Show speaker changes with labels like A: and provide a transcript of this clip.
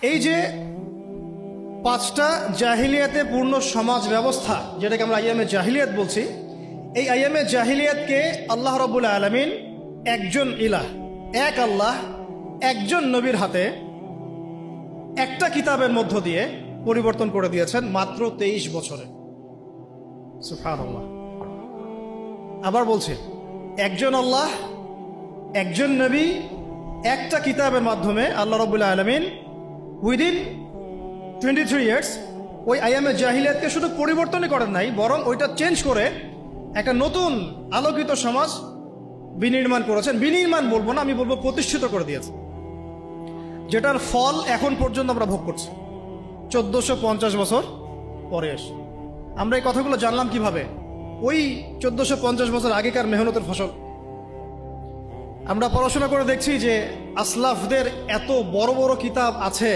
A: এই যে পাঁচটা জাহিলিয়াতে পূর্ণ সমাজ ব্যবস্থা, যেটাকে আমরা আইয়ামে জাহিলিয়াত বলছি, এই আইয়ামে জাহিলিয়াতকে আল্লাহ রাব্বুল আলামিন একজন ইলাহ, এক আল্লাহ, একজন নবীর হাতে একটা কিতাবের মধ্য দিয়ে পরিবর্তন করে দিয়েছেন মাত্র 23 বছরে। সুবহানাল্লাহ। আবার বলছি, একজন আল্লাহ, একজন নবী, একটা কিতাবের মাধ্যমে আল্লাহ রাব্বুল আলামিন উইদিন 23 ইয়ার্স ওই আইয়ামে জাহিলিয়াতকে শুধু পরিবর্তনই করেন নাই, বরং ওইটা চেঞ্জ করে একটা নতুন আলোকিত সমাজ বিনির্মাণ করেছেন। বিনির্মাণ বলবো না, আমি বলবো প্রতিষ্ঠিত করে দিয়েছে, যেটার ফল এখন পর্যন্ত আমরা ভোগ করছি 1450 বছর পরে এসে। আমরা এই কথাগুলো জানলাম কিভাবে? ওই 1450 বছর আগেকার মেহনতের ফসল। আমরা পড়াশোনা করে দেখছি যে আসলাফদের এত বড় বড় কিতাব আছে,